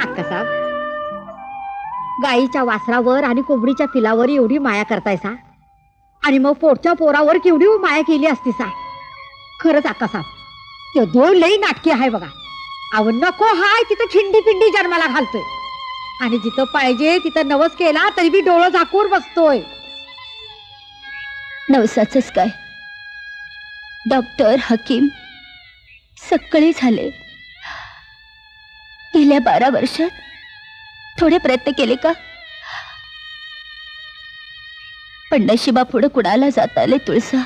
अक्कासाहेब, गाईच्या वासरावर आणि कोंबडीच्या पिलावर एवढी माया करतायसा आणि मग पोटच्या पोरावर केवढी माया केली असती सा. खरंच अक्कासाहेब, ते दोन लई नाटकी आहे बघा. अव नको हाय तिथं खिंडी पिंडी जन्माला घालतोय आणि जिथं पाहिजे तिथं नवस केला तरी बी डोळं झाकून बसतोय. नवसाचंच काय, डॉक्टर हकीम सगळे झाले. गेल्या 12 वर्षात थोडे प्रयत्न केले का, पण नशिबा पुढे कुणाला जाता आले तुळसा.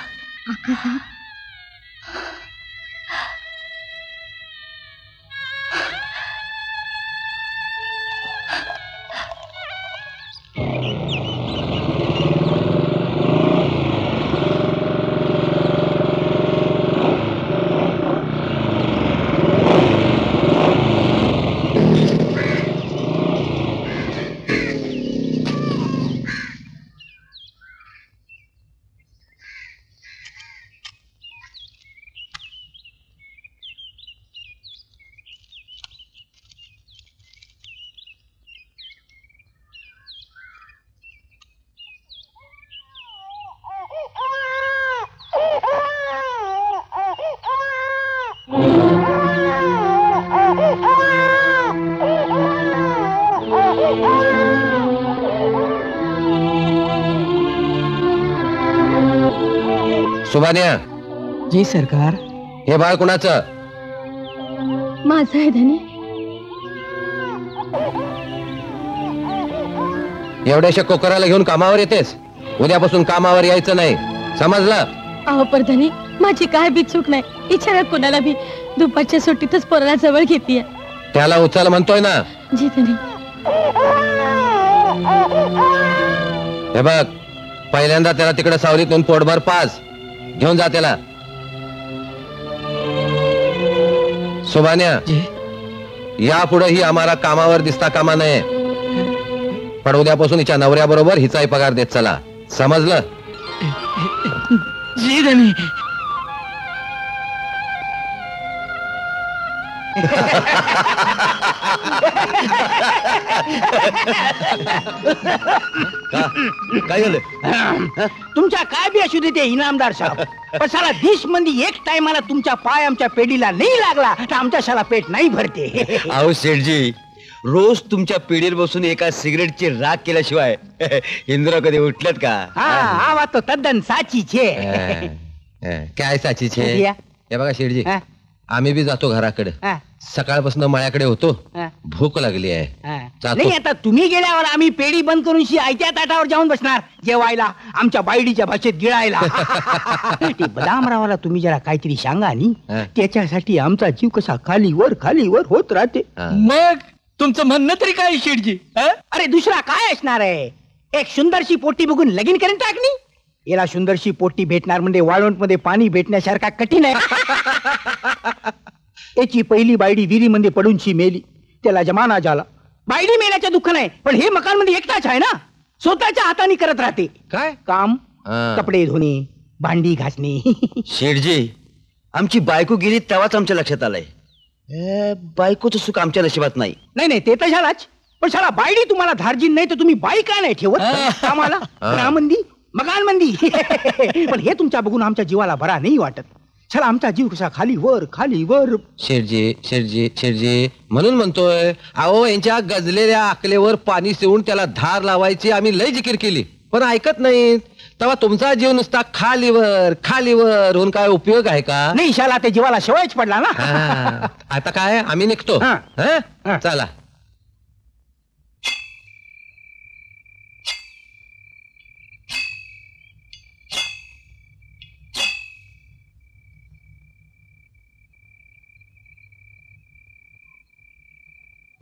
सुभान्या. जी सरकार. हे बाळ कुणाचं? माझं आहे धनी. एवढ्याशा कोकराला घेऊन कामावर येतेस? उद्यापासून कामावर यायचं नाही, समजलं? अहो पर धनी, माझी काय बी चूक नाही. इच्छा कुणाला बी दुपारच्या सुट्टीतच पोराला जवळ घेतीये. त्याला उचल म्हणतोय ना. जी धनी. हे बघ, पहिल्यांदा त्याला तिकडे सावलीत नेऊन पोटभर पाज. घेऊन जा त्याला. सुभान्या, यापुढे ही आम्हाला कामावर दिसता कामा नये. पण उद्यापासून हिच्या नवऱ्याबरोबर हिचाही पगार देत चला, समजलं? जी धनी. काय झालं? तुमच्या काय बी असू दे ते इनामदार साहेब, पण साला दिस मंदी एक टाइमाला तुमच्या पाय आमच्या पेढीला नाही लागला तर आमच्या शाला पेट नाही भरते. अहो शेठजी, रोज तुमच्या पिढीवर बसून एका सिगरेटची राख केल्याशिवाय इंद्र कधी उठलेत का? हा बात तो तद्दन साची छे. काय साची छे? हे बघा शेठजी, हा. आम्ही बी जातो घराकडे. हा. सकाळपासून मळ्याकडे होतो. हा. भूक लागली आहे. जातो. नाही आता तुम्ही गेल्यावर आम्ही पेढी बंद करून आयत्या ताटावर जाऊन बसणार जेवायला, आमच्या बायडीच्या भाषेत गिळायला. ते बदामरावाला तुम्ही जरा काहीतरी सांगा नी, त्याच्यासाठी आमचा जीव कसा खाली वर होत राहते. मग तुमचं म्हणणं तरी काय शेठजी? अरे दुसरा काय असणार आहे? एक सुंदरशी पोटी बघून लगीन करून टाकणी. याला सुंदरशी पोटी भेटणार म्हणजे वाळवंट मध्ये पाणी भेटण्यासारखा कठीण आहे. याची पहिली बायडी विहिरीमध्ये पडूनशी मेली, त्याला जमाना झाला. बायडी मेल्याचं दुःख नाही, पण हे मकान मध्ये एकटाच आहे ना, स्वतःच्या हाताने करत राहते. काय काम, कपडे धुणे, भांडी घासणे. शेठजी, आमची बायको गेली तेव्हाच आमच्या लक्षात आलंय, बायकोचं सुख आमच्या नशिबात नाही. नाही ते तर झालाच, पण शाळा बायडी तुम्हाला धार्जिन नाही तर तुम्ही बाई का नाही ठेवत कामाला? रामंदी मकान मंदी. पण हे तुमच्या बघून आमच्या जीवाला बरा नाही वाटत. चला आमचा जीव कसा खाली वर. शेठजी म्हणून म्हणतोय, अहो यांच्या गजलेल्या आकलेवर पाणी शिवून त्याला धार लावायची आम्ही लय जिकीर केली, पण ऐकत नाहीत. तेव्हा तुमचा जीव नुसता खालीवर होऊन काय उपयोग आहे का? नाही शाला ते जीवाला शेवायच पडला ना. आता काय, आम्ही निघतो. चला.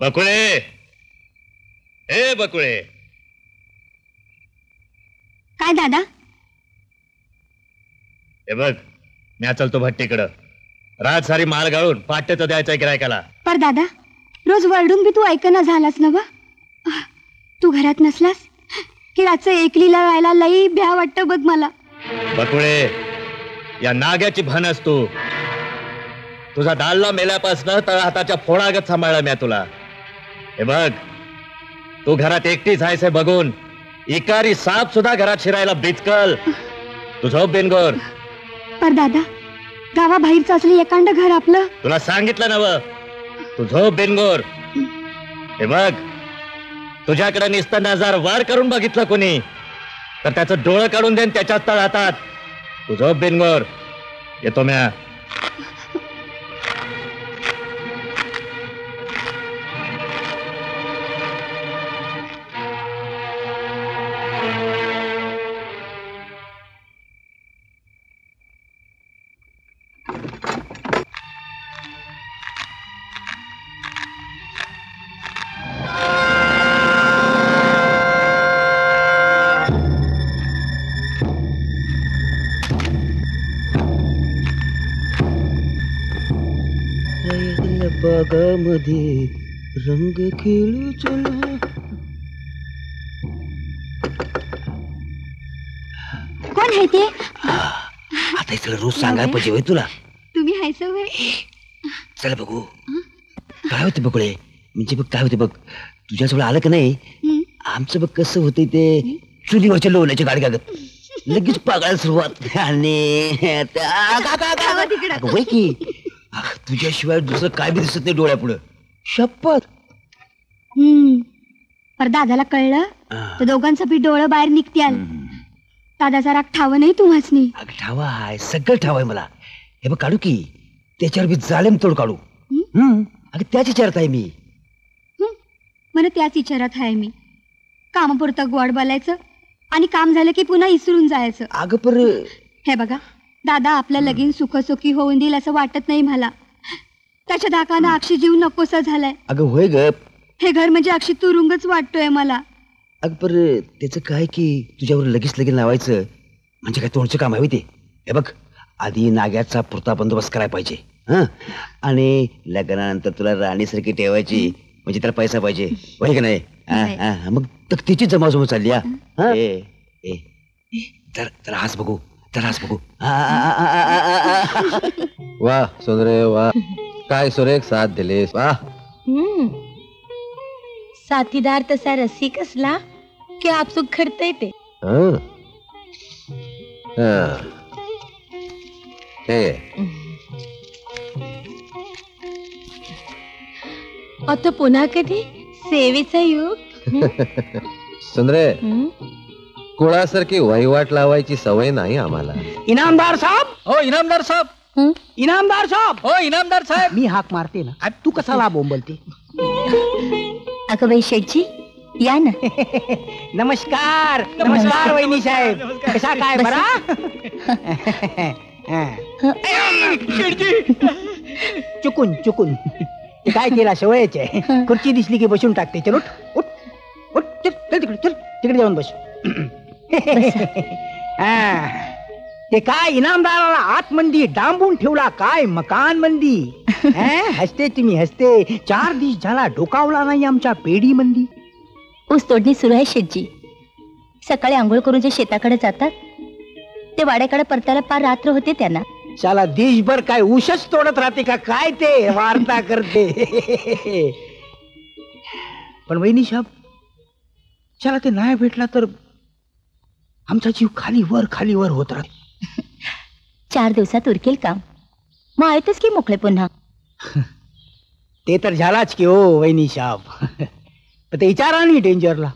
बकुळे, ए बकुळे. काय दादा? हे बघ, मी चलतो भट्टीकडं. रात सारी माल गाळून पाट्याचं द्यायचंय गिरायकाला. पर दादा, रोज वरडून बी तू ऐकना झालास ना? तू घरात नसलास की रातचं एकलीला राहायला लई भ्या वाटतं बघ मला. बकुळे, या नाग्याची भान असतो. तुझा डालला मेल्यापासनं तळ हाताच्या फोडागत सांभाळला मी तुला. हे बघ, तू घरात एकटीच आहेस हे बघून इकारी साप सुद्धा घरात शिरायला बिचकल. तू झोप बिनगोर. पर दादा, गावाबाहेरचं असलं एकांड घर आपलं. तुला सांगितलं नव, तू झोप बिनगोर. हे बघ, तुझ्याकडे नुसतं नजर वार करून बघितलं कोणी तर त्याचं डोळं काढून देन त्याच्याच तळ हातात. तू झोप बिनगोर. येतो म्या. बागामध्ये रंग खेळू चला. कोण आहे ते? आता हे सगळं रोज सांगायला पाहिजे होय तुला. तुम्ही हायस होय? चला बघू काय होते बघळे. म्हणजे बघ काय होते बघ, तुझ्याजवळ आलं का नाही आमचं बघ कसं होतंय ते चुलीवरच्या लोण्याच्या गाडग्यागत लगेच पागायला सुरुवात. आणि होय की तुझ्याशिवाय दुसरं काय बी दिसत नाही डोळ्यापुढं. शपथ. पर दादाला कळलं तर दोघांचं बी डोळं बाहेर निघत्याल. दादाचा राग ठाव नाही तुम्हाच नाही. अगं ठावा आहे, सगळं ठाव आहे मला. हे बघ काढू की त्याच्यावर बी जालेम तोड काढू. अगं त्याच विचारत आहे मी. मला त्याच विचारात आहे मी. कामापुरतं गोड बोलायचं आणि काम झालं की पुन्हा इसरून जायचं. अगं पर हे बघा, दादा आपलं लगीन सुखसुखी होऊन देईल असं वाटत नाही मला. त्याच्या धाकानं अक्षी जीव नकोसा झालाय. अगं होय ग. हे घर म्हणजे अक्षी तुरुंगच वाटतोय मला. अगं पर त्याचं काय की तुझ्यावर लगेच लगेच लावायचं म्हणजे काय तोंडचं काम आहे ते. हे बघ, आधी नाग्याचा पुरता बंदोबस्त करायला पाहिजे. आणि लग्नानंतर तुला राणीसारखी ठेवायची म्हणजे त्याला पैसा पाहिजे होय का नाही. मग तिची जमाजमा चालली. जरा हास बघू, जरा हास बघू. वा सुंदरे वा, काय सुरेख साथ दिलेस. वा साथीदार तसा रसिक असला की आपसुक घडतंय ते. आता पुन्हा कधी सेवेचा योग. सुंदरे, कुळासारखी वहिवाट लावायची सवय नाही आम्हाला. इनामदार साहेब. हो इनामदार साहेब. इनामदार साहेब. हो इनामदार साहेब. मी हाक मारते ना, तू कसा ला बोंबलते. अगं बाई शेठजी या ना. नमस्कार. नमस्कार वहिनी साहेब. कसा काय बरा. चुकून चुकून ते काय केला सवयच आहे. खुर्ची दिसली की बसून टाकते. चल उठ उठ उठ. चल चल तिकडे, चल तिकडे जाऊन बस. ते काय इनामदाराला आतमंदी डांबून ठेवला काय मकान मंदी. हसते तुम्ही हसते. 4 दिवस झाला डोकावला नाही आमच्या पेढी मंदी. ऊस तोडणी सुरू आहे शेठजी. सकाळी आंघोळ करून जे शेताकडे जातात ते वाड्याकडे परतायला पार रात्र होते त्यांना. साला देशभर काय ऊसच तोडत राहते का काय ते वार्ता करते. पण वहिनी साहेब, चला ते नाही भेटला तर आमचा जीव खाली वर होत राहत. 4 दिवसात उरकेल काम. मग आहेतच की मोकळे पुन्हा. ते तर झालाच की हो वहिनी साहेब. पण ते विचारा नाही डेंजरला.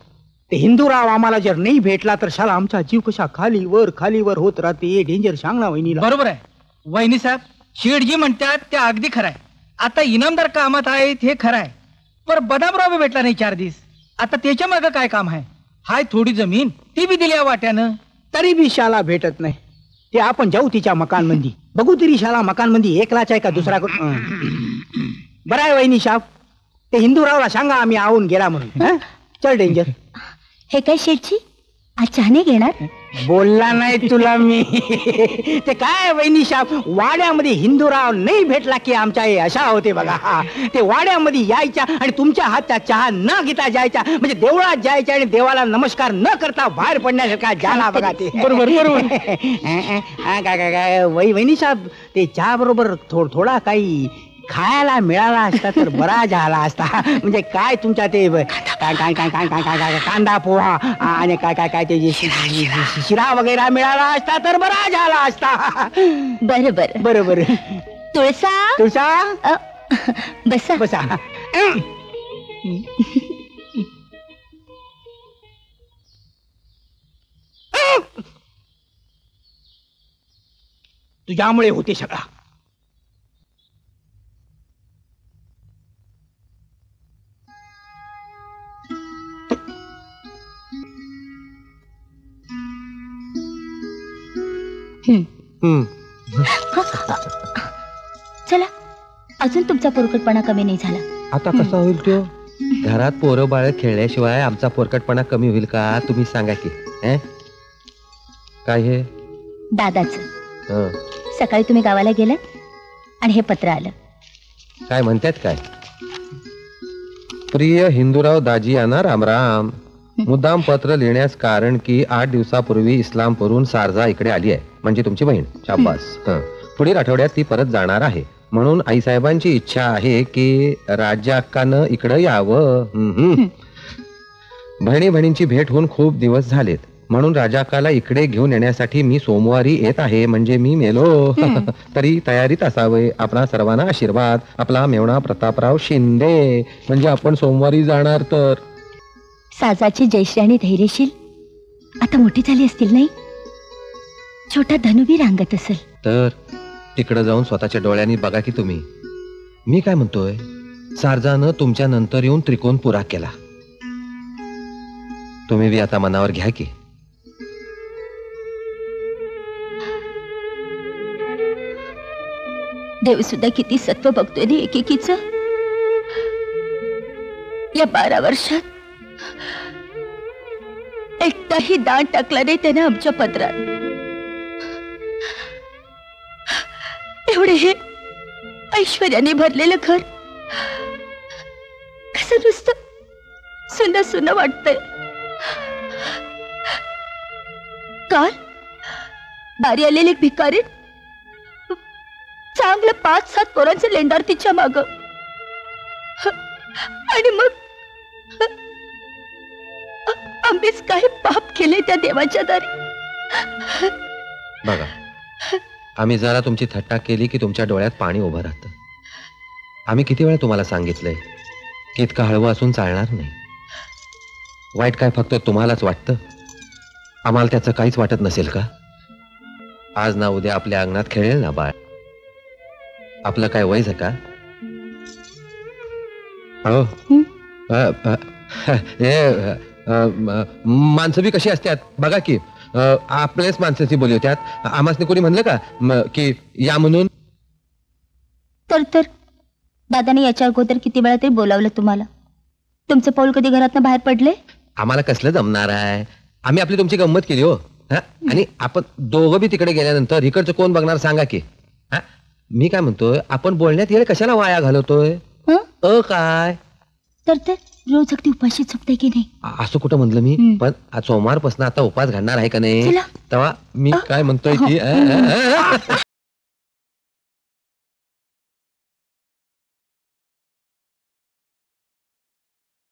ते हिंदूराव आम्हाला जर नाही भेटला तर शाला आमचा जीव कशा खाली वर होत राहते. डेंजर सांग ना वहिनीला. बरोबर आहे वहिनी साहेब. शेठजी म्हणतात ते अगदी खरं आहे. आता इनामदार कामात आहेत हे खरं आहे. पण बदामराव बी भेटला नाही 4 दिवस. आता त्याच्या मागं काय काम आहे. हाय थोडी जमीन ती बी दिली वाट्यानं. तरी बी शाला भेटत नाही. ते आपण जाऊ तिच्या मकान मंदी बघू. तरी शाला मकान मंदी एकलाच आहे का दुसरा. बरं आहे वहिनी साहेब. ते हिंदूरावला सांगा आम्ही आवून गेला म्हणून. चल डेंजर. हे काय शेठजी आज चहा नाही घेणार. बोलला नाही तुला मी. ते काय वहिनी शाप, वाड्यामध्ये हिंदूराव नाही भेटला की आमच्या हे अशा होते बघा. ते वाड्यामध्ये यायच्या आणि तुमच्या हातचा चहा न घेता जायच्या, म्हणजे देवळात जायच्या आणि देवाला नमस्कार न करता बाहेर पडण्यासारखा झाला बघा ते. बरोबर बरोबर. काय काय काय वहिनी साहेब, ते चहा बरोबर थोडा काही खायला मिळाला असता तर बरा झाला असता. म्हणजे काय तुमच्या ते काय काय काय काय काय काय कांदा पोहा आणि काय काय काय ते जे शिरा वगैरे मिळाला असता तर बरा झाला असता. बरं बरं. बरोबर. तुळसा तुळसा बसा. बसा. तुझ्यामुळे होते सगळा. चला, अजून तुमचा पोरकटपणा कमी नाही झाला. आता कसा होईल तो? घरात पोरं बाळ खेळल्याशिवाय आमचा पोरकटपणा कमी होईल का? तुम्ही सांगा की. काय हे? दादाचं हं. सकाळी तुम्ही गावाला गेलात आणि हे पत्र आलं. काय म्हणतात काय? प्रिय हिंदूराव दाजी यांना राम राम. मुद्दाम पत्र लिहिण्यास कारण की 8 दिवसापूर्वी इस्लामपूरहून सारजा इकडे आली आहे, म्हणजे तुमची बहीण. शाबास. पुढील आठवड्यात ती परत जाणार आहे, म्हणून आईसाहेबांची इच्छा आहे की राज्य अक्कानं इकडं यावं. बहिणी बहिणींची भेट होऊन खूप दिवस झालेत, म्हणून राजाकाला इकडे घेऊन येण्यासाठी मी सोमवारी येत आहे. म्हणजे मी मेलो तरी तयारीत असावे. आपणा सर्वांना आशीर्वाद. आपला मेवणा प्रतापराव शिंदे. म्हणजे आपण सोमवारी जाणार तर. साजाची जयश्री आणि धैर्यशील आता मोठी झाली असतील नाही? छोटा धनुबी रांगत असेल तर तिकडे जाऊन स्वतःच्या डोळ्यांनी बघा की तुम्ही. मी काय म्हणतोय, सारजानं तुमच्या नंतर येऊन त्रिकोण पुरा केला. तुम्ही बी आता मनावर घ्या की. देव सुद्धा किती सत्व बघतोय नी एकेकीच. या 12 वर्षात एकटाही दान टाकला नाही त्याने आमच्या पत्रात. एवढे हे ऐश्वर्याने भरलेलं घर कसं नुसतं सुन्न सुन्न वाटतंय. काल दारी आलेले एक भिकारी चांगलं 5-7 पोरांचं लेंडार तिच्या माग, आणि मग आम्हीच काही पाप केले त्या देवाच्या दारी. बघा, आम्ही जरा तुमची थट्टा केली की तुमच्या डोळ्यात पाणी उभं राहतं. आम्ही किती वेळा तुम्हाला सांगितलंय की इतकं हळवं असून चालणार नाही. वाईट काय फक्त तुम्हालाच वाटतं? आम्हाला त्याचं काहीच वाटत नसेल का? आज ना उद्या आपल्या अंगणात खेळेल ना बाळ. आपलं काय वय आहे का? हो. माणसं बी कशी असतात बघा की. आपल्याच माणसाची बोली होत्यात. आम्हाला कोणी म्हणलं का की या म्हणून? तर दादाने याच्या अगोदर किती वेळा तरी बोलावलं तुम्हाला. तुमचं पाऊल कधी घरातनं बाहेर पडले? आम्हाला कसलं जमणार आहे? आम्ही आपली तुमची गंमत केली हो. आणि आपण दोघं बी तिकडे गेल्यानंतर इकडचं कोण बघणार सांगा की. मी काय म्हणतोय, आपण बोलण्यात येईल कशाला वाया घालवतोय? काय तर रोज अगदी उपाशी झोपते की नाही? असं कुठं म्हणलं मी? पण सोमवारपासून आता उपास घडणार आहे का नाही? तेव्हा मी काय म्हणतोय की